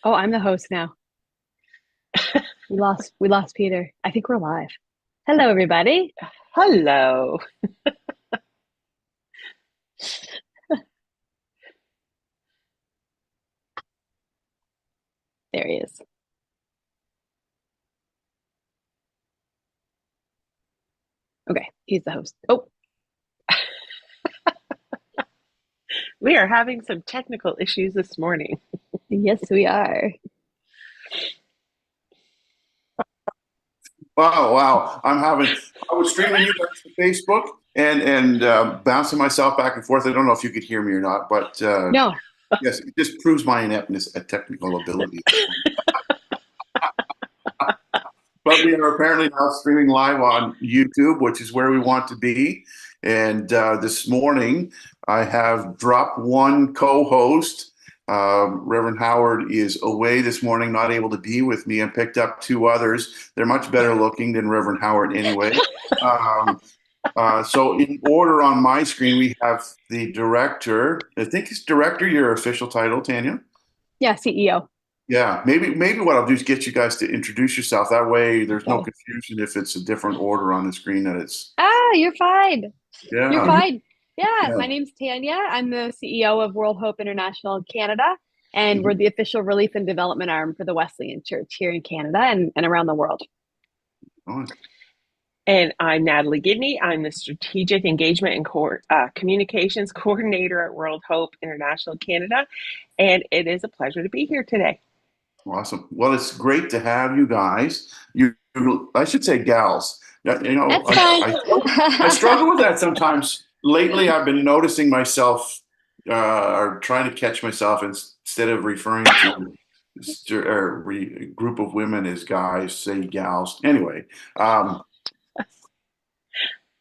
Oh, I'm the host now. We lost Peter. I think we're live. Hello, everybody. Hello. There he is. Okay, he's the host. Oh, We are having some technical issues this morning. yes, we are. Wow, wow. I was streaming you guys to Facebook and bouncing myself back and forth. I don't know if you could hear me or not, but No, yes, it just proves my ineptness at technical ability. But we are apparently now streaming live on YouTube, which is where we want to be. And this morning, I have dropped one co-host. Reverend Howard is away this morning, not able to be with me, and picked up two others. They're much better looking than Reverend Howard anyway. Um, so in order on my screen, we have the director. I think it's director, your official title, Tanya. yeah, CEO. Yeah, maybe what I'll do is get you guys to introduce yourself. That way, there's no Okay. confusion if it's a different order on the screen. That it's You're fine. You're yeah, fine. Yeah, yeah. my name's Tanya. I'm the CEO of World Hope International Canada, and we're Mhm. the official relief and development arm for the Wesleyan Church here in Canada and around the world. Oh, And I'm Natalie Gidney. I'm the Strategic Engagement and Communications Coordinator at World Hope International Canada. And it is a pleasure to be here today. awesome. Well, it's great to have you guys. I should say gals. You know, That's fine. I struggle with that sometimes. Lately, I've been noticing myself or trying to catch myself instead of referring to group of women as guys, say gals. Anyway, um,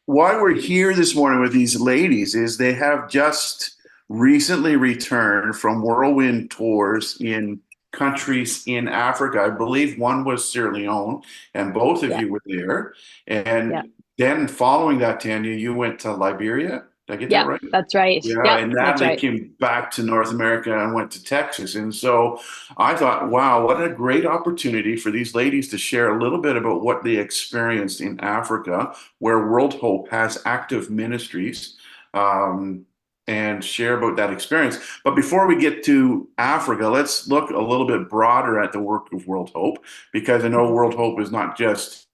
why we're here this morning with these ladies is they have just recently returned from whirlwind tours in countries in Africa. I believe one was Sierra Leone, and both of Yeah, you were there. yeah, And then following that, Tanya, you went to Liberia. Did I get that yeah. right? That's right. Yeah, Yep, and that's Natalie right. came back to North America and went to Texas. And so I thought, wow, what a great opportunity for these ladies to share a little bit about what they experienced in Africa, where World Hope has active ministries, um, and share about that experience. But before we get to Africa, let's look a little bit broader at the work of World Hope, because I know World Hope is not just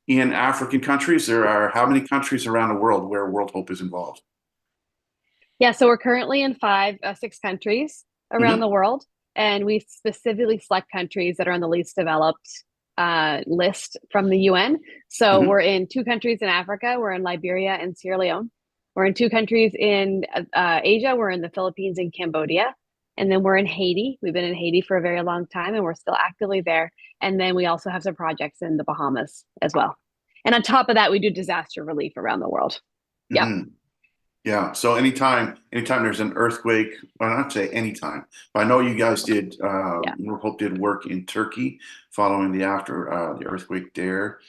in African countries. There are how many countries around the world where World Hope is involved? Yeah, so we're currently in six countries around Mhm. the world, and we specifically select countries that are on the least developed list from the UN. So Mhm. we're in two countries in Africa. We're in Liberia and Sierra Leone. We're in two countries in Asia. We're in the Philippines and Cambodia. And then we're in Haiti. We've been in Haiti for a very long time, and we're still actively there. And then we also have some projects in the Bahamas as well. And on top of that, we do disaster relief around the world. Yeah, Mhm. Yeah. So anytime there's an earthquake, well, not say anytime, but I know you guys did, yeah, Hope did work in Turkey following the earthquake there.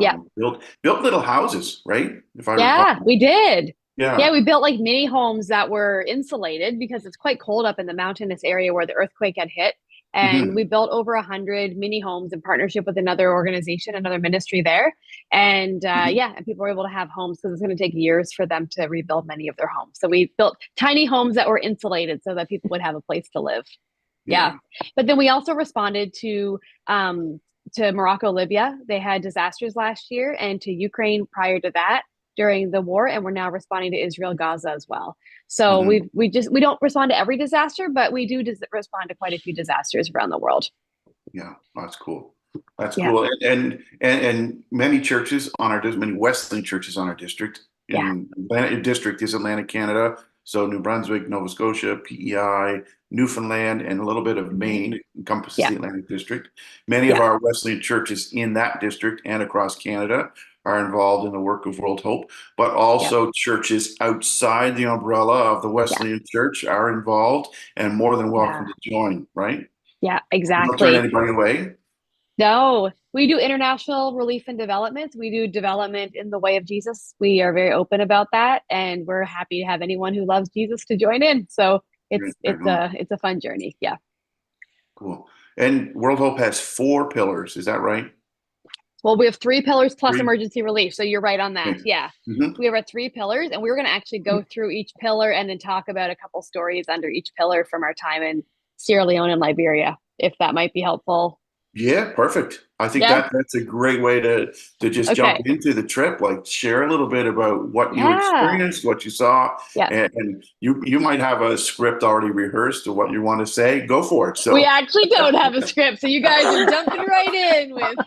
yeah. Built little houses, right? If I recall. Yeah, we did. Yeah, Yeah. we built like mini homes that were insulated because it's quite cold up in the mountainous area where the earthquake had hit. And we Hmm. built over 100 mini homes in partnership with another organization, another ministry there. And Hmm. yeah, and people were able to have homes because it's going to take years for them to rebuild many of their homes. So we built tiny homes that were insulated so that people would have a place to live. Yeah. Yeah. But then we also responded to Morocco, Libya. They had disasters last year, and to Ukraine prior to that during the war, and we're now responding to Israel, Gaza as well. So Hmm. we don't respond to every disaster, but we do respond to quite a few disasters around the world. Yeah. That's cool. That's Yeah, cool. And many churches on many Wesleyan churches on our district yeah, in Atlantic district is Atlantic Canada. So New Brunswick, Nova Scotia, PEI, Newfoundland, and a little bit of Maine encompasses yeah, the Atlantic district. Many of yeah, our Wesleyan churches in that district and across Canada are involved in the work of World Hope, but yeah, also churches outside the umbrella of the yeah, Wesleyan Church are involved and more than welcome yeah, to join, right? yeah, We don't turn exactly. anybody away. No, we do international relief and development. We do development in the way of Jesus. We are very open about that, and we're happy to have anyone who loves Jesus to join in. So Right, right it's on. a fun journey. Yeah. Cool. And World Hope has four pillars. Is that right? Well, we have three pillars plus Three? emergency relief. So you're right on that. Okay. Yeah. Mhm. We have our three pillars, and we were going to actually go through each pillar and then talk about a couple stories under each pillar from our time in Sierra Leone and Liberia, if that might be helpful. Yeah, perfect. I think Yeah. that's a great way to just jump Okay. into the trip. Like share a little bit about what you Yeah. experienced, what you saw, Yeah. and you might have a script already rehearsed of what you want to say. Go for it. We So actually don't have a script. So you guys are jumping right in with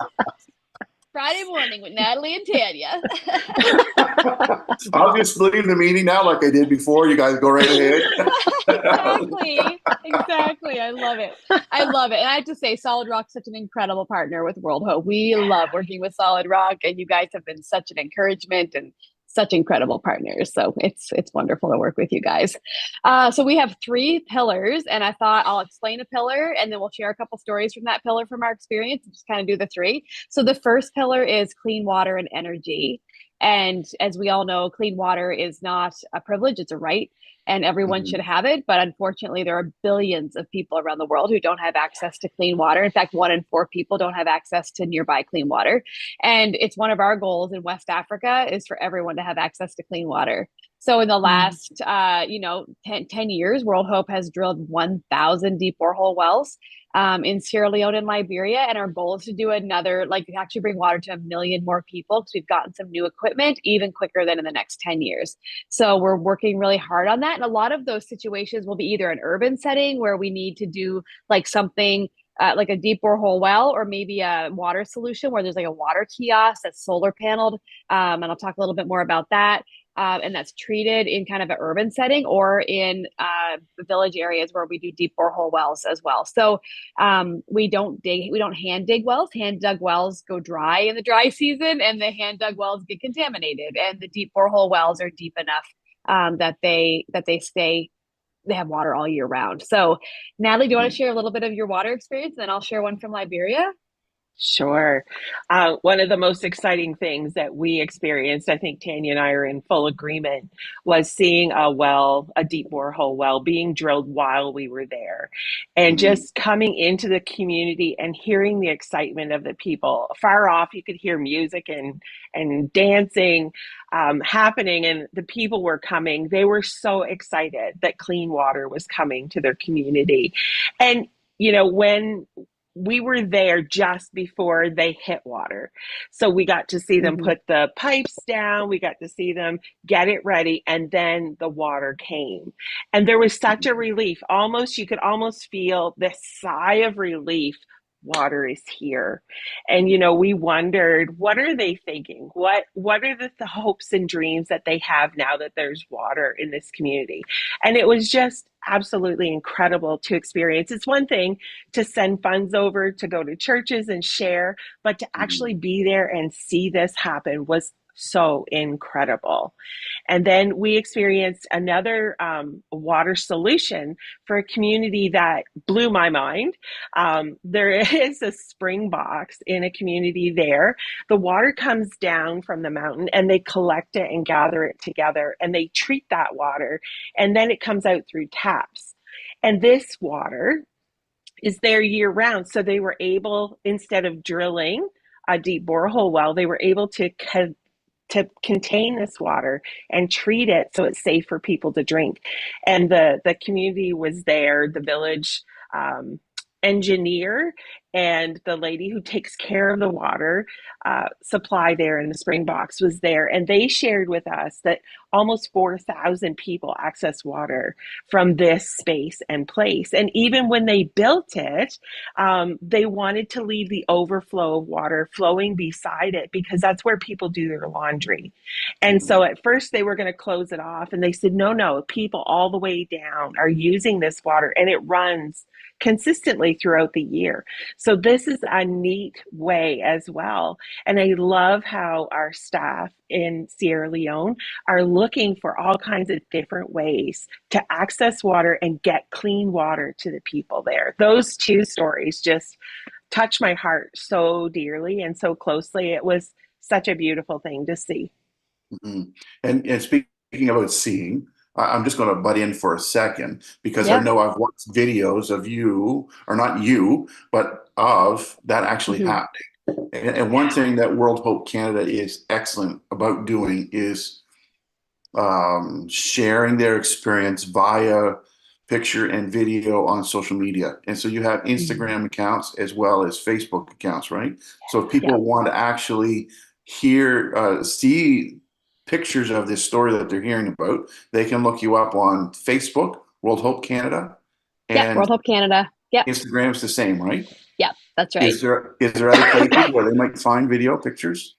Friday morning with Natalie and Tanya. I'll just leave the meeting now like I did before. You guys go right ahead. Exactly. Exactly. I love it. I love it. And I have to say, Solid Rock's such an incredible partner with World Hope. We love working with Solid Rock, and you guys have been such an encouragement and such incredible partners. So it's wonderful to work with you guys. So we have three pillars, and I thought I'll explain a pillar, and then we'll share a couple stories from that pillar from our experience, and just kind of do the three. So the first pillar is clean water and energy. And as we all know, clean water is not a privilege, it's a right, and everyone should Mhm. have it. But unfortunately, there are billions of people around the world who don't have access to clean water. In fact, 1 in 4 people don't have access to nearby clean water. And it's one of our goals in West Africa is for everyone to have access to clean water. So in the Mm. last, 10 years, World Hope has drilled 1,000 deep borehole wells in Sierra Leone and Liberia. And our goal is to do another, like actually bring water to 1 million more people because we've gotten some new equipment even quicker than in the next 10 years. So we're working really hard on that. And a lot of those situations will be either an urban setting where we need to do like something like a deep borehole well, or maybe a water solution where there's like a water kiosk that's solar paneled. And I'll talk a little bit more about that. And that's treated in kind of an urban setting or in village areas where we do deep borehole wells as well. So we don't hand dig wells. Hand dug wells go dry in the dry season, and the hand dug wells get contaminated. And the deep borehole wells are deep enough they have water all year round. So, Natalie, do you want to share a little bit of your water experience? And then I'll share one from Liberia. Sure. One of the most exciting things that we experienced, I think Tanya and I are in full agreement, was seeing a well, a deep borehole well being drilled while we were there. And Mhm. just coming into the community and hearing the excitement of the people. Far off, you could hear music and dancing happening, and the people were coming. They were so excited that clean water was coming to their community. And when we were there just before they hit water. So we got to see them Mm-hmm. put the pipes down, we got to see them get it ready, and then the water came. And there was such a relief. Almost, you could almost feel this sigh of relief. Water is here. And we wondered, what are they thinking? What are the hopes and dreams that they have now that there's water in this community? And it was just absolutely incredible to experience. It's one thing to send funds over to go to churches and share, but to actually Mhm. be there and see this happen was so incredible. And then we experienced another water solution for a community that blew my mind. There is a spring box in a community there. The water comes down from the mountain and they collect it and gather it together and they treat that water, and then it comes out through taps. And this water is there year round. So they were able, instead of drilling a deep borehole well, they were able to contain this water and treat it so it's safe for people to drink. And the community was there, the village um, engineer and the lady who takes care of the water supply there in the spring box was there, and they shared with us that almost 4,000 people access water from this space and place. And even when they built it, they wanted to leave the overflow of water flowing beside it because that's where people do their laundry. And so Mhm. at first they were going to close it off, and they said, no, no, people all the way down are using this water and it runs consistently throughout the year. So this is a neat way as well. And I love how our staff in Sierra Leone are looking for all kinds of different ways to access water and get clean water to the people there. Those two stories just touch my heart so dearly and so closely. It was such a beautiful thing to see. Mhm. And speaking about seeing, I'm just going to butt in for a second because I Yeah. know I've watched videos of you, or not you, but of that actually Hmm. happening. And one thing that World Hope Canada is excellent about doing is sharing their experience via picture and video on social media. And so you have Hmm. Instagram accounts as well as Facebook accounts, right? So if Yeah. people want to actually see pictures of this story that they're hearing about, they can look you up on Facebook, World Hope Canada, Yeah. and World Hope Canada. Yep. Instagram's the same, right? Yep. That's right. Is there other places where they might find video pictures?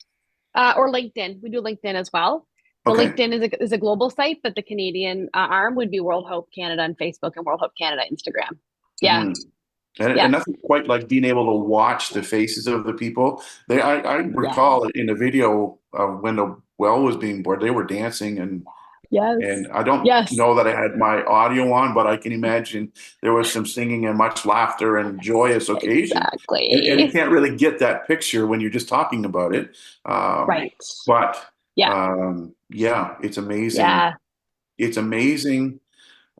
Or LinkedIn. We do LinkedIn as well. The Okay. LinkedIn is a global site, but the Canadian arm would be World Hope Canada on Facebook and World Hope Canada Instagram. Yeah. Mhm. And Yeah. nothing quite like being able to watch the faces of the people. I Yeah. recall in a video of when the well was being bored, they were dancing, Yes. and I don't Yes. know that I had my audio on, but I can imagine there was some singing and much laughter and joyous occasion. And you Exactly. can't really get that picture when you're just talking about it. Right. But Yeah. yeah, it's amazing. Yeah. It's amazing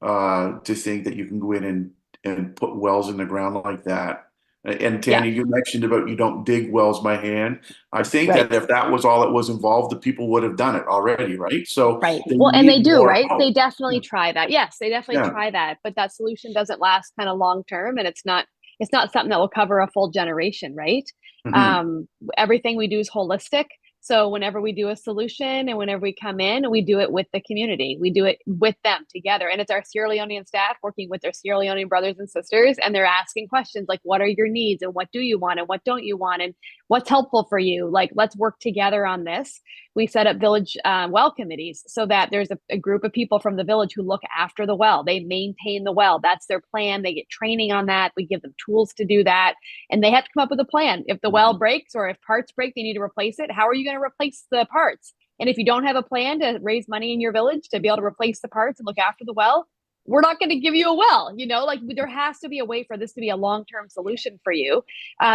to think that you can go in and put wells in the ground like that. And Yeah. Tanya, you mentioned about you don't dig wells by hand. I think that Right. if that was all that was involved, the people would have done it already, right? So Right. they Well, and they need do, more right? help. They definitely try that. Yes, they definitely Yeah. try that, but that solution doesn't last kind of long term, and it's not something that will cover a full generation, right? Hmm. Um, Everything we do is holistic. So whenever we do a solution and whenever we come in, we do it with the community. We do it with them together. And it's our Sierra Leonean staff working with their Sierra Leonean brothers and sisters. And they're asking questions like, what are your needs? And what do you want? And what don't you want? And what's helpful for you? Like, let's work together on this. We set up village well committees so that there's a group of people from the village who look after the well. They maintain the well. That's their plan. They get training on that. We give them tools to do that. And they have to come up with a plan. If the well breaks or if parts break, they need to replace it. How are you going to replace the parts? And if you don't have a plan to raise money in your village to be able to replace the parts and look after the well, we're not going to give you a well. Like there has to be a way for this to be a long-term solution for you,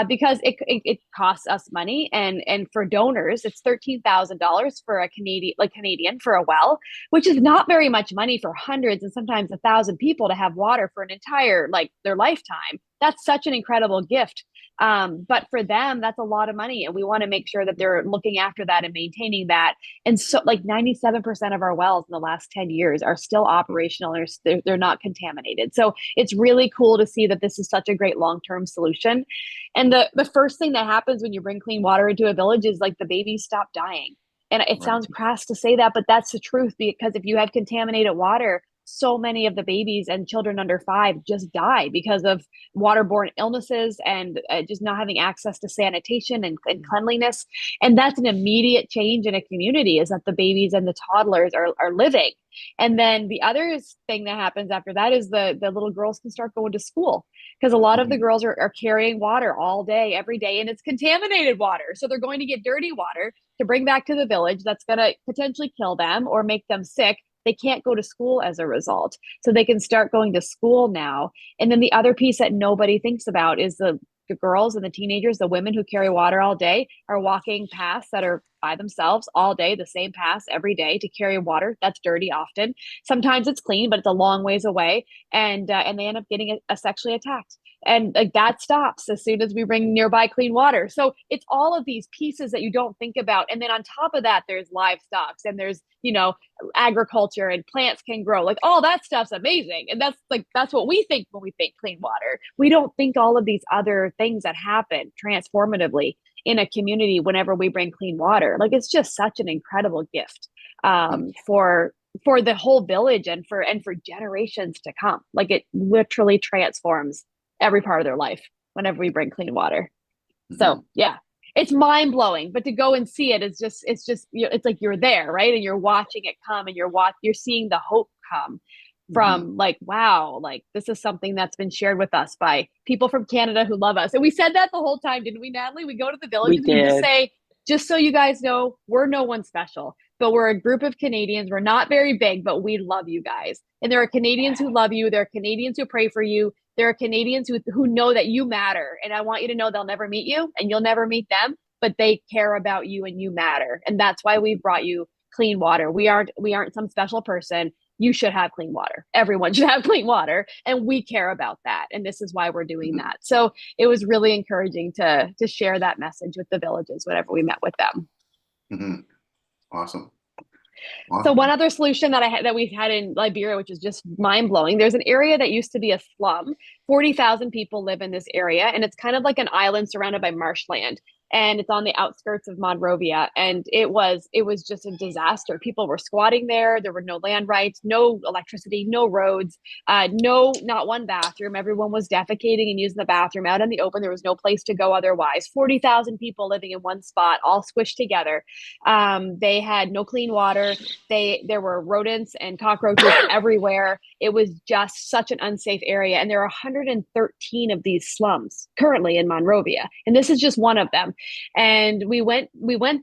because it costs us money, and for donors it's $13,000 for a Canadian for a well, which is not very much money for hundreds and sometimes 1,000 people to have water for an entire like their lifetime. That's such an incredible gift. But for them, that's a lot of money, and we want to make sure that they're looking after that and maintaining that. And so, like 97% of our wells in the last 10 years are still operational. They're not contaminated. So it's really cool to see that this is such a great long term solution. And the first thing that happens when you bring clean water into a village is like the babies stop dying. And it Right. sounds crass to say that, but that's the truth, because if you have contaminated water, so many of the babies and children under 5 just die because of waterborne illnesses and just not having access to sanitation and cleanliness. And that's an immediate change in a community, is that the babies and the toddlers are living. And then the other thing that happens after that is the little girls can start going to school, because a lot of the Mhm. girls are carrying water all day, every day, and it's contaminated water. So they're going to get dirty water to bring back to the village that's going to potentially kill them or make them sick. They can't go to school as a result. So they can start going to school now. And then the other piece that nobody thinks about is the girls and the teenagers, the women who carry water all day, are walking paths that are by themselves all day, the same paths every day to carry water that's dirty often. Sometimes it's clean, but it's a long ways away, and they end up getting sexually attacked. And like that stops as soon as we bring nearby clean water. So it's all of these pieces that you don't think about. And then on top of that, there's livestock and there's, agriculture, and plants can grow. Like all that stuff's amazing. And that's what we think when we think clean water. We don't think all of these other things that happen transformatively in a community whenever we bring clean water. Like it's just such an incredible gift, for the whole village and for generations to come. Like it literally transforms every part of their life whenever we bring clean water. So Mhm. yeah, it's mind blowing. But to go and see it is just it's like you're there, right? And you're watching it come, and you're seeing the hope come Mhm. from like, wow, like this is something that's been shared with us by people from Canada who love us. And we said that the whole time, didn't we, Natalie? We go to the We villages and we just did. say, just so you guys know, we're no one special, but we're a group of Canadians. We're not very big, but we love you guys. And there are Canadians who love you. There are Canadians who pray for you. There are Canadians who know that you matter. And I want you to know they'll never meet you and you'll never meet them, but they care about you and you matter. And that's why we brought you clean water. We aren't some special person. you should have clean water. Everyone should have clean water. And we care about that. And this is why we're doing that. So it was really encouraging to share that message with the villages whenever we met with them. Mm-hmm. Awesome. So Awesome. one other solution that we've had in Liberia, which is just mind blowing. There's an area that used to be a slum. 40,000 people live in this area, and it's kind of like an island surrounded by marshland. And it's on the outskirts of Monrovia, and it was just a disaster. People were squatting there. There were no land rights, no electricity, no roads, not one bathroom. Everyone was defecating and using the bathroom out in the open. There was no place to go otherwise. 40,000 people living in one spot, all squished together. They had no clean water. There were rodents and cockroaches everywhere. It was just such an unsafe area, and there are 113 of these slums currently in Monrovia, and this is just one of them. And we went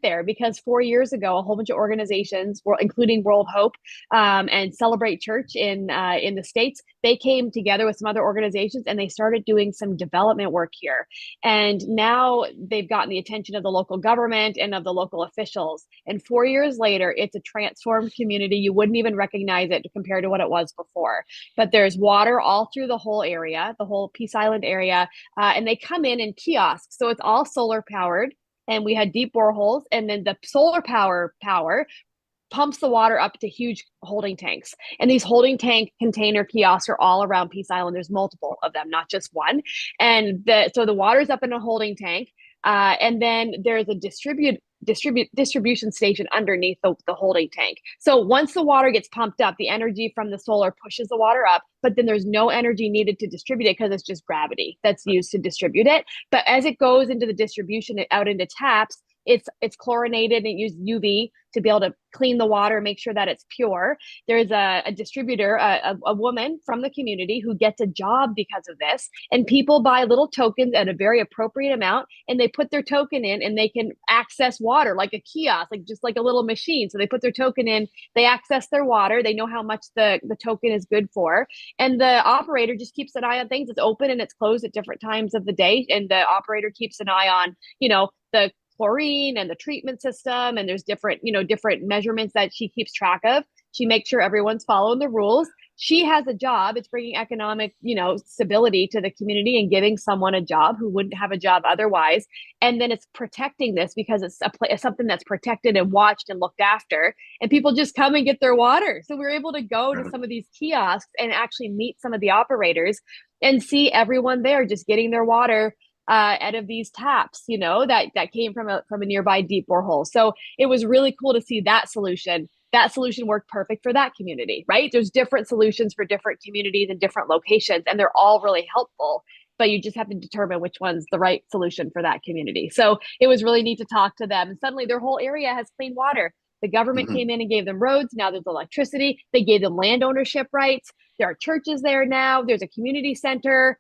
there because 4 years ago, a whole bunch of organizations, including World Hope and Celebrate Church in the States, they came together with some other organizations and they started doing some development work here. And now they've gotten the attention of the local government and of the local officials. And 4 years later, it's a transformed community. You wouldn't even recognize it compared to what it was before. But there's water all through the whole area, the whole Peace Island area, and they come in kiosks. So it's all solar powered. And we had deep boreholes, and then the solar power pumps the water up to huge holding tanks. And these holding tank container kiosks are all around Peace Island. There's multiple of them, not just one. And so the water's up in a holding tank. And then there's a distribution station underneath the holding tank. So once the water gets pumped up, the energy from the solar pushes the water up, but then there's no energy needed to distribute it because it's just gravity that's used to distribute it. But as it goes into the distribution out into taps, it's chlorinated and uses UV to be able to clean the water, make sure that it's pure. There's a distributor, a woman from the community who gets a job because of this. And people buy little tokens at a very appropriate amount, and they put their token in and they can access water like a kiosk, like just like a little machine. So they put their token in, they access their water, they know how much the token is good for. And the operator just keeps an eye on things. It's open and it's closed at different times of the day. And the operator keeps an eye on, the chlorine and the treatment system, and there's different measurements that she keeps track of. She makes sure everyone's following the rules. She has a job. It's bringing economic, stability to the community and giving someone a job who wouldn't have a job otherwise. And then it's protecting this because it's something that's protected and watched and looked after. And people just come and get their water. So we're able to go to some of these kiosks and actually meet some of the operators and see everyone there just getting their water out of these taps, that came from a nearby deep borehole. So it was really cool to see that solution. That solution worked perfect for that community, right? There's different solutions for different communities and different locations, and they're all really helpful, but you just have to determine which one's the right solution for that community. So it was really neat to talk to them. And suddenly their whole area has clean water. The government came in and gave them roads. Now there's electricity. They gave them land ownership rights. There are churches there now. There's a community center.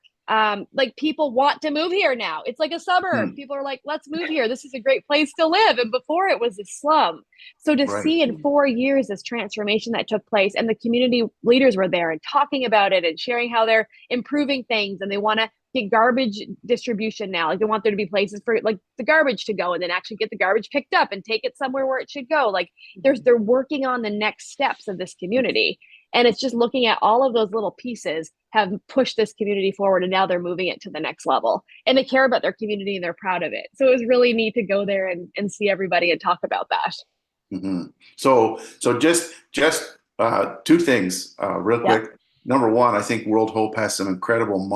People want to move here now. It's like a suburb. People are like, let's move here. This is a great place to live. And before it was a slum. So to see in 4 years this transformation that took place, and the community leaders were there and talking about it and sharing how they're improving things, and they want to get garbage distribution now. Like they want there to be places for like the garbage to go and then actually get the garbage picked up and take it somewhere where it should go. Like they're working on the next steps of this community. And it's just looking at all of those little pieces have pushed this community forward, and now they're moving it to the next level. And they care about their community and they're proud of it. So it was really neat to go there and see everybody and talk about that. Mm-hmm. So just two things real quick. Number one, I think World Hope has some incredible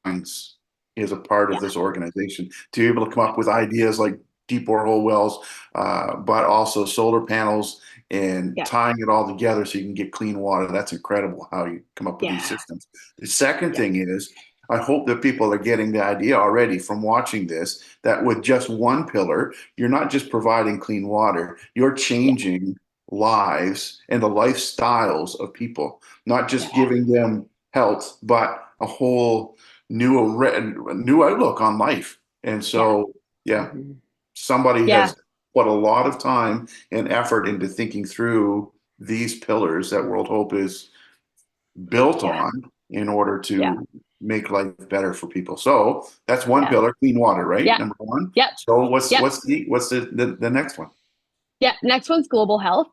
minds as a part of this organization to be able to come up with ideas like deep borehole wells, but also solar panels and tying it all together so you can get clean water. That's incredible how you come up with these systems. The second thing is, I hope that people are getting the idea already from watching this, that with just one pillar, you're not just providing clean water, you're changing lives and the lifestyles of people, not just giving them health, but a whole new outlook on life. And so, somebody has put a lot of time and effort into thinking through these pillars that World Hope is built on in order to make life better for people. So that's one pillar, clean water, right? Number one. So what's the next one? Next one's global health.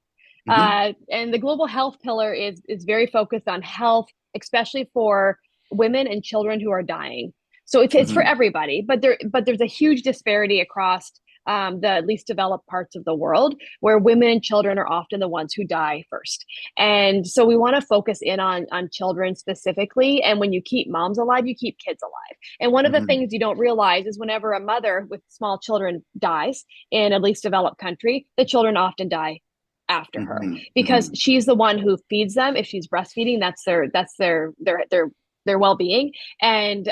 Hmm. And the global health pillar is very focused on health, especially for women and children who are dying. So it's for Hmm. everybody, but there's a huge disparity across the least developed parts of the world, where women and children are often the ones who die first. And so we want to focus in on children specifically. And when you keep moms alive, you keep kids alive. And one of the Hmm. things you don't realize is whenever a mother with small children dies in a least developed country, the children often die after her Hmm. because Hmm. she's the one who feeds them. If she's breastfeeding, that's their well-being. And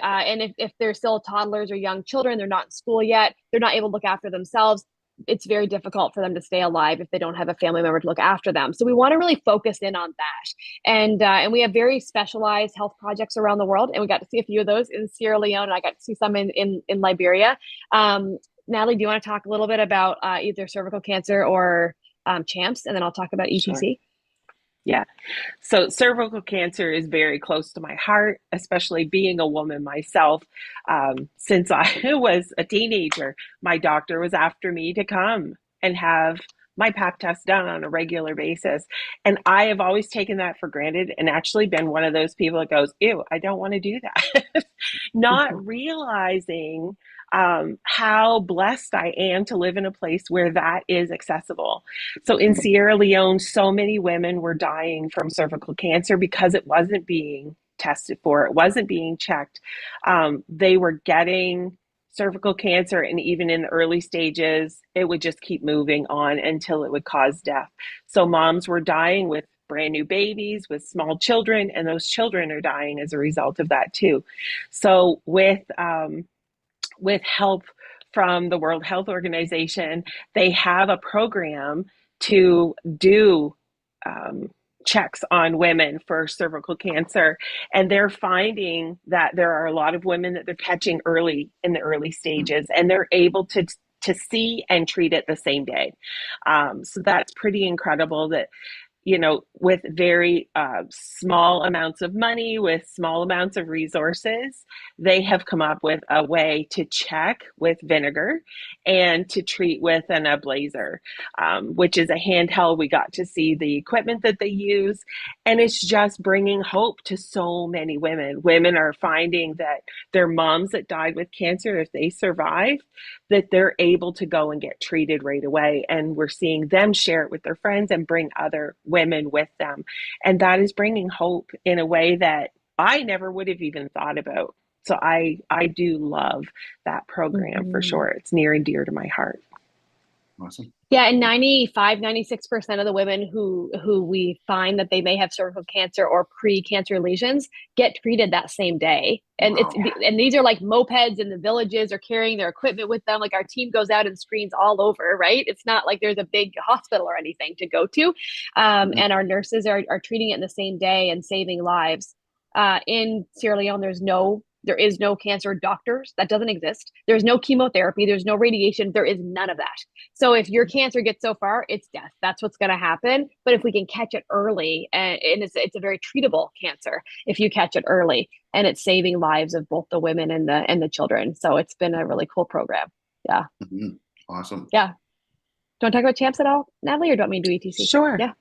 if they're still toddlers or young children, they're not in school yet, they're not able to look after themselves, it's very difficult for them to stay alive if they don't have a family member to look after them. So we want to really focus in on that. And we have very specialized health projects around the world, and we got to see a few of those in Sierra Leone, and I got to see some in Liberia. Natalie, do you want to talk a little bit about either cervical cancer or CHAMPS, and then I'll talk about Sure. ETC? Yeah. So cervical cancer is very close to my heart, especially being a woman myself. Since I was a teenager, my doctor was after me to come and have my pap test done on a regular basis. And I have always taken that for granted and actually been one of those people that goes, ew, I don't want to do that. Not realizing how blessed I am to live in a place where that is accessible. So in Sierra Leone, so many women were dying from cervical cancer because it wasn't being tested for, it wasn't being checked. They were getting cervical cancer, and even in the early stages, it would just keep moving on until it would cause death. So moms were dying with brand new babies, with small children, and those children are dying as a result of that too. So with help from the World Health Organization, they have a program to do um, checks on women for cervical cancer. And they're finding that there are a lot of women that they're catching early in the early stages, and they're able to see and treat it the same day. So that's pretty incredible that, with very small amounts of money, with small amounts of resources, they have come up with a way to check with vinegar and to treat with an ablazer, which is a handheld. We got to see the equipment that they use, and it's just bringing hope to so many women. Women are finding that their moms that died with cancer, if they survive, that they're able to go and get treated right away. And we're seeing them share it with their friends and bring other women with them. And that is bringing hope in a way that I never would have even thought about. So I do love that program for Mm-hmm. sure. It's near and dear to my heart. Awesome. Yeah, and 96% of the women who we find that they may have cervical cancer or pre-cancer lesions get treated that same day. And Wow. and these are like mopeds in the villages are carrying their equipment with them. Like our team goes out and screens all over, right? It's not like there's a big hospital or anything to go to. Hmm. And our nurses are treating it in the same day and saving lives. In Sierra Leone, there is no cancer doctors. That doesn't exist. There's no chemotherapy. There's no radiation. There is none of that. So if your cancer gets so far, it's death. That's what's going to happen. But if we can catch it early, and it's a very treatable cancer if you catch it early, and it's saving lives of both the women and the children. So it's been a really cool program. Yeah, Hmm. Awesome. yeah. Do you want to talk about Champs at all, Natalie, or do you want me to do ETC? Sure. Yeah.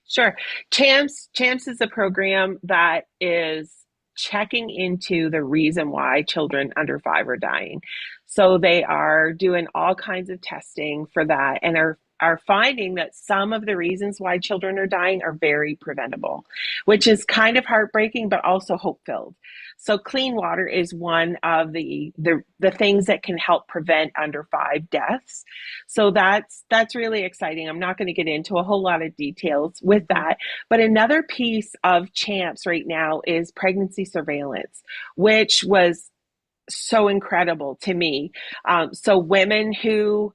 Sure. Champs is a program that is checking into the reason why children under 5 are dying. So they are doing all kinds of testing for that, and are finding that some of the reasons why children are dying are very preventable, which is kind of heartbreaking but also hope-filled. So clean water is one of the things that can help prevent under 5 deaths. So that's really exciting. I'm not going to get into a whole lot of details with Mm-hmm. that, but another piece of CHAMPS right now is pregnancy surveillance, which was so incredible to me. So women who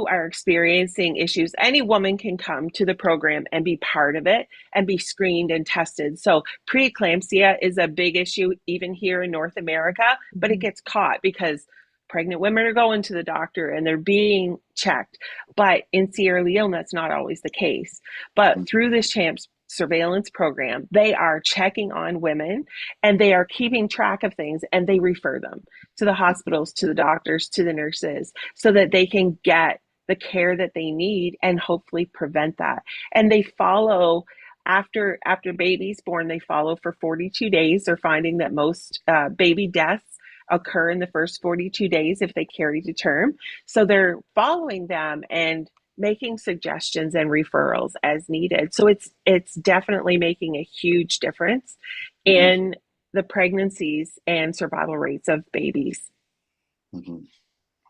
are experiencing issues, any woman can come to the program and be part of it and be screened and tested. So preeclampsia is a big issue even here in North America, but it gets caught because pregnant women are going to the doctor and they're being checked. But in Sierra Leone, that's not always the case. But through this CHAMPS surveillance program, they are checking on women and they are keeping track of things, and they refer them to the hospitals, to the doctors, to the nurses, so that they can get the care that they need and hopefully prevent that. And they follow after baby's born, they follow for 42 days. They're finding that most baby deaths occur in the first 42 days if they carry to term. So they're following them and making suggestions and referrals as needed. So it's definitely making a huge difference Mm-hmm. in the pregnancies and survival rates of babies. Mm-hmm.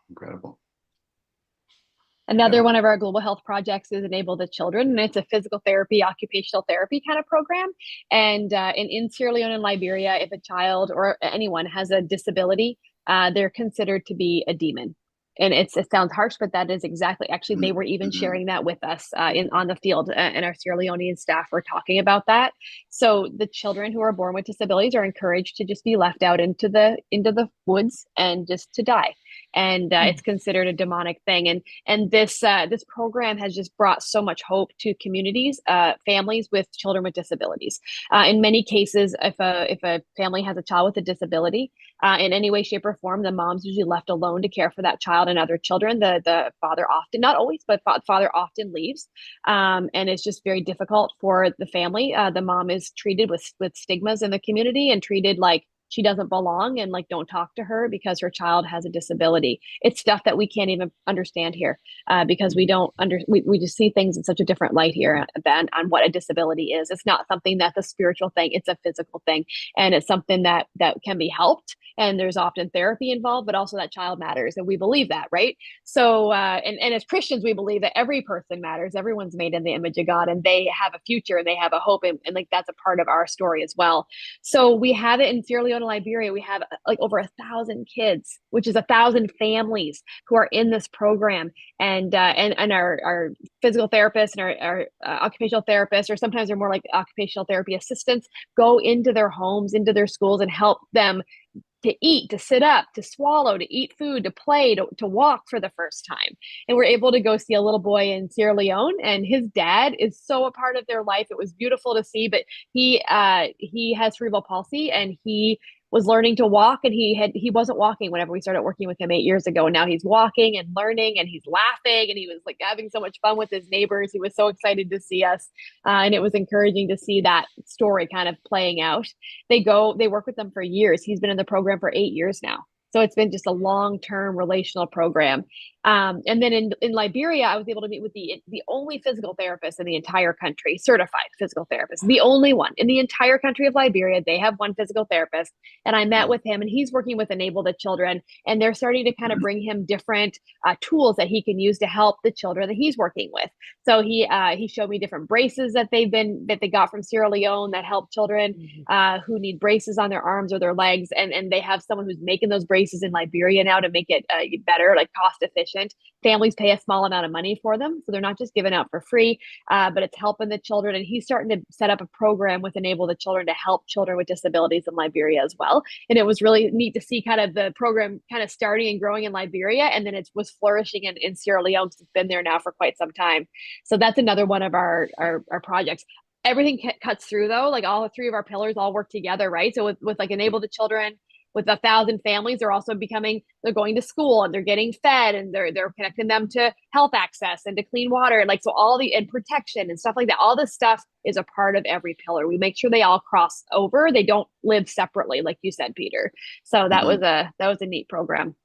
Incredible. Another Yeah. one of our global health projects is Enable the Children, and it's a physical therapy, occupational therapy kind of program. And in Sierra Leone and Liberia, if a child or anyone has a disability, they're considered to be a demon. And it sounds harsh, but that is exactly, actually, they were even Mm-hmm. sharing that with us on the field, and our Sierra Leonean staff were talking about that. So the children who are born with disabilities are encouraged to just be left out into the woods and just to die. And it's considered a demonic thing. And this program has just brought so much hope to communities, families with children with disabilities. In many cases, if a family has a child with a disability, in any way, shape, or form, the mom's usually left alone to care for that child and other children. The father often, not always, but father often leaves, and it's just very difficult for the family. The mom is treated with stigmas in the community and treated like she doesn't belong, and like don't talk to her because her child has a disability. It's stuff that we can't even understand here, because we just see things in such a different light here than on what a disability is. It's not something that's a spiritual thing, it's a physical thing, and it's something that can be helped, and there's often therapy involved, but also that child matters, and we believe that, right? So and as Christians, we believe that every person matters, everyone's made in the image of God, and they have a future and they have a hope, and like that's a part of our story as well. So we have it in Sierra Leone and Liberia. We have like over 1,000 kids, which is 1,000 families who are in this program, and our physical therapists and our occupational therapists, or sometimes they're more like occupational therapy assistants, go into their homes, into their schools, and help them to eat, to sit up, to swallow, to eat food, to play, to walk for the first time. And we're able to go see a little boy in Sierra Leone, and his dad is so a part of their life. It was beautiful to see, but he has cerebral palsy, and he was learning to walk, and he wasn't walking whenever we started working with him 8 years ago. And now he's walking and learning, and he's laughing, and he was like having so much fun with his neighbors. He was so excited to see us, and it was encouraging to see that story kind of playing out. They work with them for years. He's been in the program for 8 years now. So it's been just a long-term relational program. And then in Liberia, I was able to meet with the only physical therapist in the entire country, certified physical therapist, the only one in the entire country of Liberia. They have one physical therapist, and I met with him, and he's working with Enable the Children, and they're starting to kind of bring him different tools that he can use to help the children that he's working with. So he showed me different braces that they got from Sierra Leone that help children who need braces on their arms or their legs, and they have someone who's making those braces in Liberia now to make it better, like cost efficient. Families pay a small amount of money for them, so they're not just given out for free, but it's helping the children. And he's starting to set up a program with Enable the Children to help children with disabilities in Liberia as well. And it was really neat to see kind of the program kind of starting and growing in Liberia, and then it was flourishing in Sierra Leone, because it's been there now for quite some time. So that's another one of our projects. Everything cuts through though, like all three of our pillars all work together, right? So with like Enable the Children, with 1,000 families, they're going to school, and they're getting fed, and they're connecting them to health access and to clean water, and like so all the and protection and stuff like that. All this stuff is a part of every pillar. We make sure they all cross over. They don't live separately, like you said, Peter. So that Mm-hmm. was a neat program.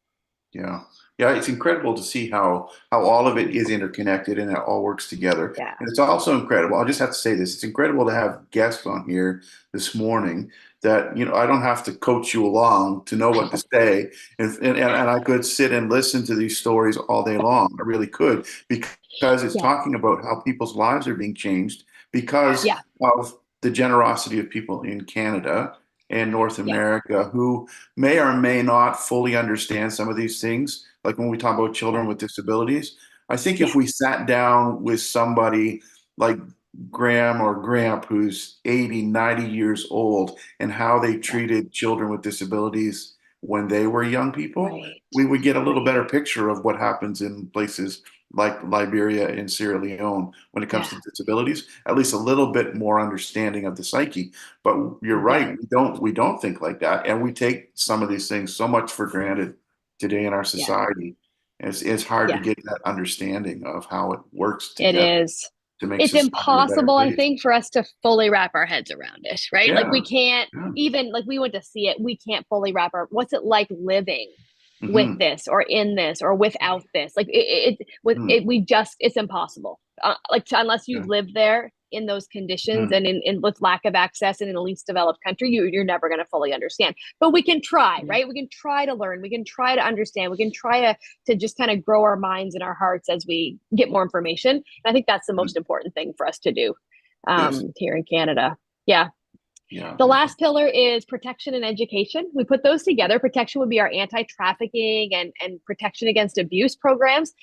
Yeah. Yeah, it's incredible to see how all of it is interconnected and it all works together. Yeah. And it's also incredible. I just have to say this. It's incredible to have guests on here this morning that, I don't have to coach you along to know what to say. And I could sit and listen to these stories all day long. I really could, because it's Yeah. talking about how people's lives are being changed because Yeah. of the generosity of people in Canada and North Yeah. America who may or may not fully understand some of these things. Like when we talk about children Yeah. with disabilities, I think if Yeah. we sat down with somebody like Graham or Gramp, who's 80, 90 years old, and how they Yeah. treated children with disabilities when they were young people, Right. we would get a little Right. better picture of what happens in places like Liberia and Sierra Leone when it comes Yeah. to disabilities, at least a little bit more understanding of the psyche. But you're Yeah. right, we don't think like that, and we take some of these things so much for granted today in our Yeah. society. It's hard to Yeah, get that understanding of how it works it together is. to make It's society a better impossible, I place. think, for us to fully wrap our heads around it, right? Like we Yeah. can't Yeah. even like we went to see it, we can't fully wrap our what's it like living with Hmm. this or in this or without this. Like with Hmm. it, we just it's impossible. Unless Yeah. you've lived there in those conditions Hmm. and in with lack of access and in a least developed country, you're never going to fully understand. But we can try, right? We can try to learn. We can try to understand. We can try to just kind of grow our minds and our hearts as we get more information. And I think that's the most important thing for us to do Yes. here in Canada. Yeah. Yeah. The Yeah. last pillar is protection and education. We put those together. Protection would be our anti-trafficking and protection against abuse programs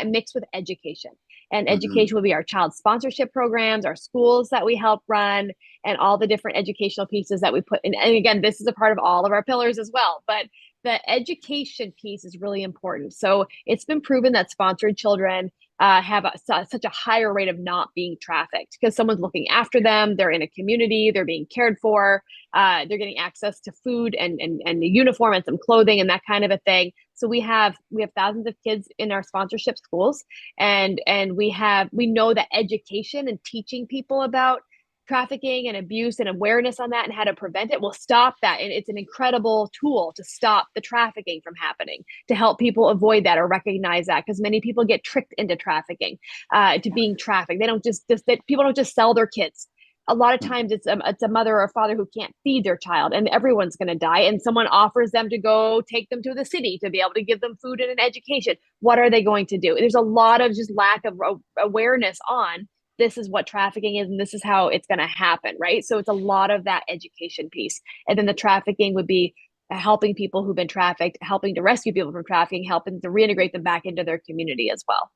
mixed with education. And Hmm. education would be our child sponsorship programs, our schools that we help run, and all the different educational pieces that we put in. And again, this is a part of all of our pillars as well. But the education piece is really important. So it's been proven that sponsored children have such a higher rate of not being trafficked because someone's looking after them. They're in a community. They're being cared for. They're getting access to food and a uniform and some clothing and that kind of a thing. So we have thousands of kids in our sponsorship schools, and we know that education and teaching people about trafficking and abuse and awareness on that and how to prevent it will stop that. And it's an incredible tool to stop the trafficking from happening, to help people avoid that or recognize that, because many people get tricked into trafficking, to being trafficked. They don't people don't just sell their kids. A lot of times it's a mother or a father who can't feed their child and everyone's going to die, and someone offers them to go take them to the city to be able to give them food and an education. What are they going to do? There's a lot of just lack of awareness on this is what trafficking is and this is how it's going to happen, right? So it's a lot of that education piece. And then the trafficking would be helping people who've been trafficked, helping to rescue people from trafficking, helping to reintegrate them back into their community as well.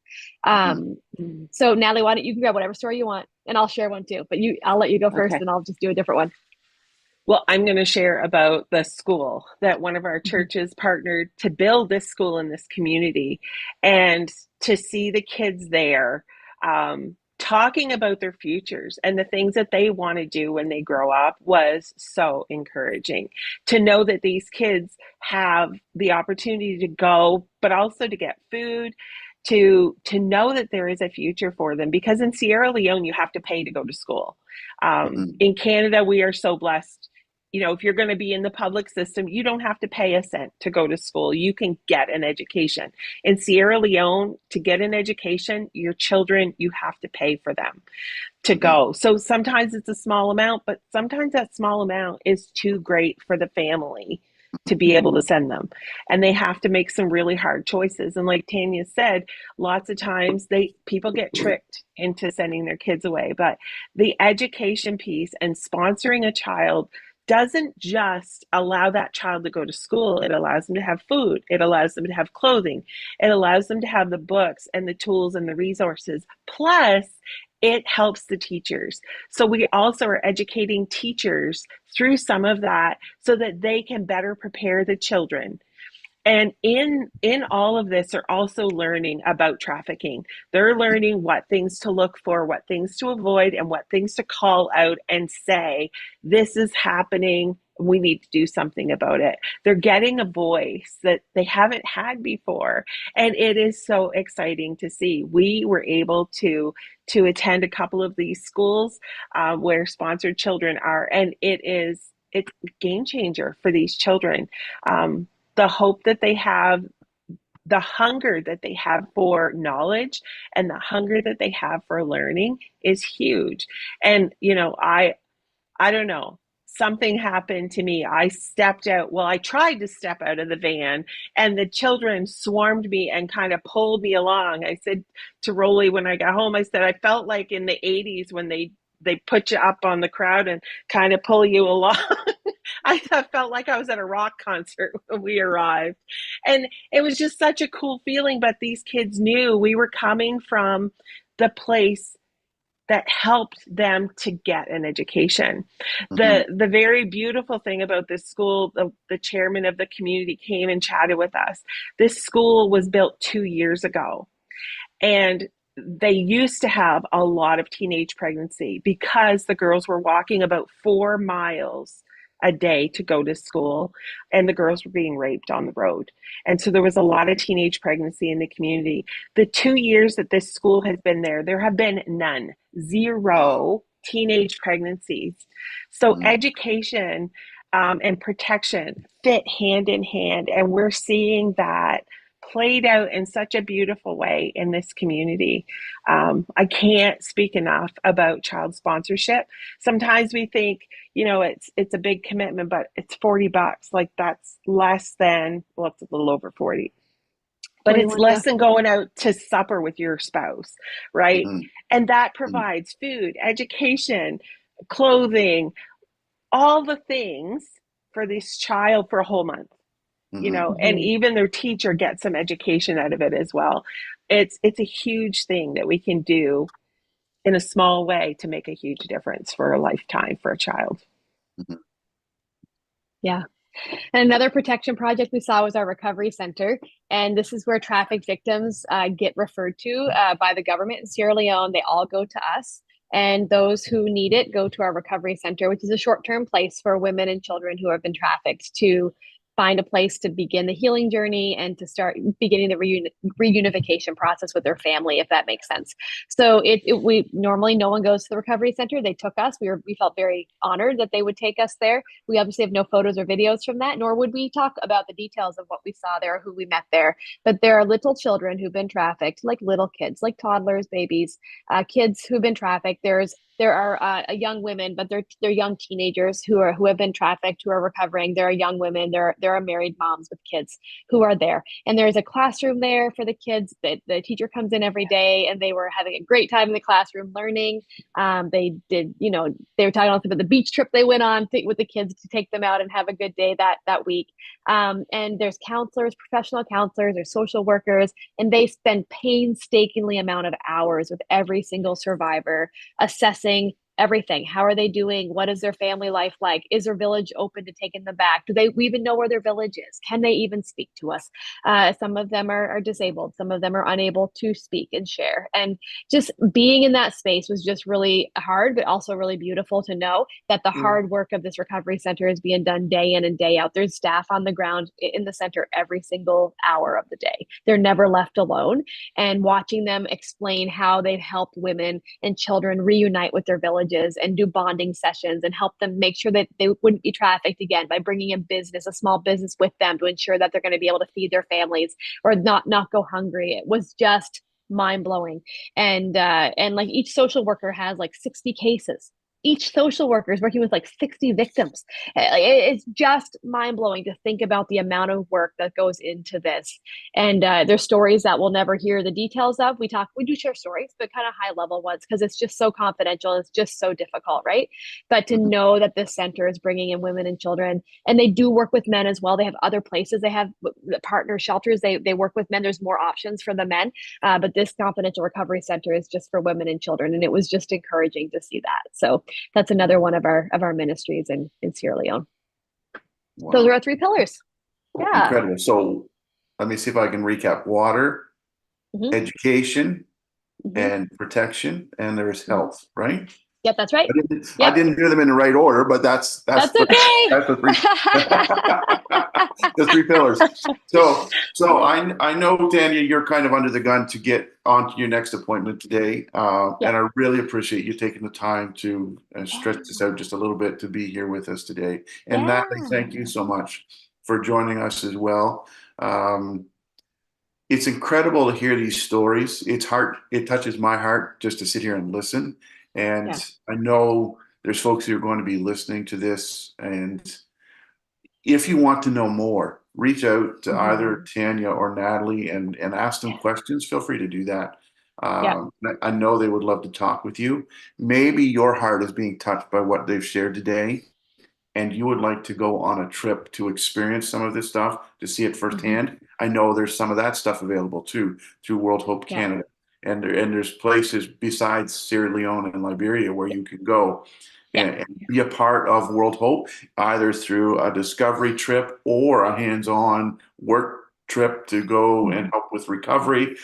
Hmm. So Natalie, why don't you grab whatever story you want, and I'll share one too. But I'll let you go first, Okay. and I'll just do a different one. Well, I'm going to share about the school that one of our Mm-hmm. churches partnered to build this school in this community, and to see the kids there talking about their futures and the things that they want to do when they grow up was so encouraging. To know that these kids have the opportunity to go, but also to get food. To know that there is a future for them, because in Sierra Leone you have to pay to go to school. Hmm. In Canada we are so blessed. If you're going to be in the public system, you don't have to pay a cent to go to school. You can get an education. In Sierra Leone, to get an education, your children, you have to pay for them to Hmm. go. So sometimes it's a small amount, but sometimes that small amount is too great for the family to be able to send them. And they have to make some really hard choices. And like Tanya said, lots of times people get tricked into sending their kids away. But the education piece and sponsoring a child doesn't just allow that child to go to school. It allows them to have food. It allows them to have clothing. It allows them to have the books and the tools and the resources. Plus, it helps the teachers. So we also are educating teachers through some of that so that they can better prepare the children. And in all of this, they're also learning about trafficking. They're learning what things to look for, what things to avoid, and what things to call out and say, this is happening. We need to do something about it. They're getting a voice that they haven't had before. And it is so exciting to see. We were able to attend a couple of these schools where sponsored children are, and it's a game changer for these children. The hope that they have, the hunger that they have for knowledge, and the hunger that they have for learning is huge. And I don't know, something happened to me. I tried to step out of the van, and the children swarmed me and kind of pulled me along. I said to Rolly when I got home, I said, I felt like in the 80s when they put you up on the crowd and kind of pull you along. I felt like I was at a rock concert when we arrived. And it was just such a cool feeling. But these kids knew we were coming from the place that helped them to get an education. Hmm. The very beautiful thing about this school, the chairman of the community came and chatted with us. This school was built 2 years ago, and they used to have a lot of teenage pregnancy because the girls were walking about 4 miles a day to go to school, and the girls were being raped on the road. And so there was a lot of teenage pregnancy in the community. The 2 years that this school has been there have been none, zero teenage pregnancies. So education and protection fit hand in hand. And we're seeing that played out in such a beautiful way in this community. I can't speak enough about child sponsorship. Sometimes we think, it's a big commitment, but it's $40. Like that's less than, well, it's a little over 40. But it's 41, yeah. less than going out to supper with your spouse, right? Mhm. And that provides food, education, clothing, all the things for this child for a whole month, and even their teacher gets some education out of it as well. It's a huge thing that we can do in a small way to make a huge difference for a lifetime for a child. Yeah. And another protection project we saw was our recovery center. And this is where traffic victims get referred to by the government in Sierra Leone. They all go to us. And those who need it go to our recovery center, which is a short-term place for women and children who have been trafficked to find a place to begin the healing journey and to start beginning the reunification process with their family, if that makes sense. So we normally, no one goes to the recovery center. They took us. We felt very honored that they would take us there. We obviously have no photos or videos from that, nor would we talk about the details of what we saw there or who we met there. But there are little children who've been trafficked, like little kids, like toddlers, babies, kids who've been trafficked. There are young women, but they're young teenagers who have been trafficked, who are recovering. There are young women. There are married moms with kids who are there, and there's a classroom there for the kids. The teacher comes in every day, and they were having a great time in the classroom learning. They did, they were talking also about the beach trip they went on with the kids to take them out and have a good day that week. And there's counselors, professional counselors, there's social workers, and they spend painstakingly amount of hours with every single survivor, assessing everything. How are they doing? What is their family life like? Is their village open to taking them back? Do they even know where their village is? Can they even speak to us? Some of them are disabled. Some of them are unable to speak and share. And just being in that space was just really hard, but also really beautiful to know that the hard work of this recovery center is being done day in and day out. There's staff on the ground in the center every single hour of the day. They're never left alone. And watching them explain how they've helped women and children reunite with their villages and do bonding sessions and help them make sure that they wouldn't be trafficked again by bringing in a small business with them to ensure that they're going to be able to feed their families or not go hungry. It was just mind blowing. And like each social worker has like 60 cases. Each social worker is working with like 60 victims. It's just mind blowing to think about the amount of work that goes into this. And there's stories that we'll never hear the details of. We do share stories, but kind of high level ones because it's just so confidential. It's just so difficult, right? But to know that this center is bringing in women and children, and they do work with men as well. They have other places. They have partner shelters. They work with men. There's more options for the men. But this confidential recovery center is just for women and children. And it was just encouraging to see that. So that's another one of our ministries in Sierra Leone. Wow. Those are our three pillars. Yeah. Incredible. So let me see if I can recap: water, education, and protection, and there's health, right? Yep, that's right. I didn't do them in the right order, but that's okay. That's the three the three pillars. So I know, Tanya, you're kind of under the gun to get onto your next appointment today, and I really appreciate you taking the time to stretch this out just a little bit to be here with us today. And Natalie, thank you so much for joining us as well. It's incredible to hear these stories. It touches my heart just to sit here and listen. And I know there's folks who are going to be listening to this. And if you want to know more, reach out to either Tanya or Natalie and ask them questions. Feel free to do that. I know they would love to talk with you. Maybe your heart is being touched by what they've shared today, and you would like to go on a trip to experience some of this stuff, to see it firsthand. I know there's some of that stuff available too through World Hope Canada. And there's places besides Sierra Leone and Liberia where you can go and be a part of World Hope, either through a discovery trip or a hands-on work trip to go and help with recovery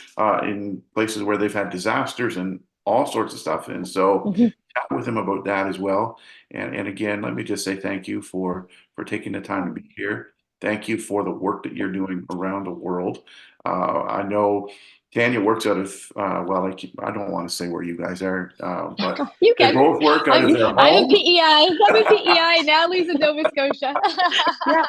in places where they've had disasters and all sorts of stuff. And so chat with him about that as well. And again, let me just say thank you for taking the time to be here. Thank you for the work that you're doing around the world. I know Tanya works out of well, I don't want to say where you guys are, but You they can. both work out of their I'm in homes. PEI. I'm in PEI. Natalie's in Nova Scotia. Yeah,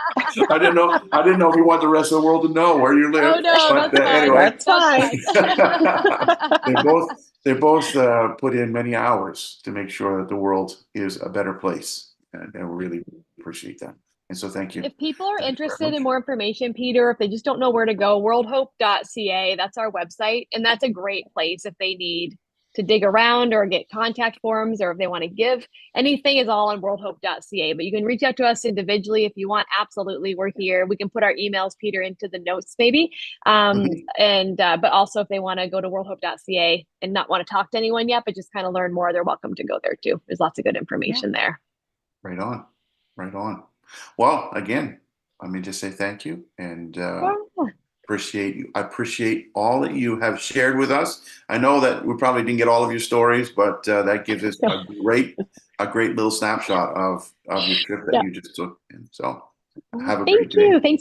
I didn't know. I didn't know if you want the rest of the world to know where you Oh live. no, But that's fine. anyway, that's That's fine. fine. they both put in many hours to make sure that the world is a better place, and we really appreciate that. And so, thank you. If people are Thank you very interested in much. more information, Peter, if they just don't know where to go, worldhope.ca, that's our website. And that's a great place if they need to dig around or get contact forms, or if they want to give. Anything is all on worldhope.ca. But you can reach out to us individually if you want. Absolutely, we're here. We can put our emails, Peter, into the notes maybe. Mhm. But also if they want to go to worldhope.ca and not want to talk to anyone yet, but just kind of learn more, they're welcome to go there too. There's lots of good Yeah. information there. Right on, right on. Well, again, let me just say thank you, and appreciate you. I appreciate all that you have shared with us. I know that we probably didn't get all of your stories, but that gives us a great little snapshot of your trip that Yeah. you just took. And so, have a Thank great day. you. Thanks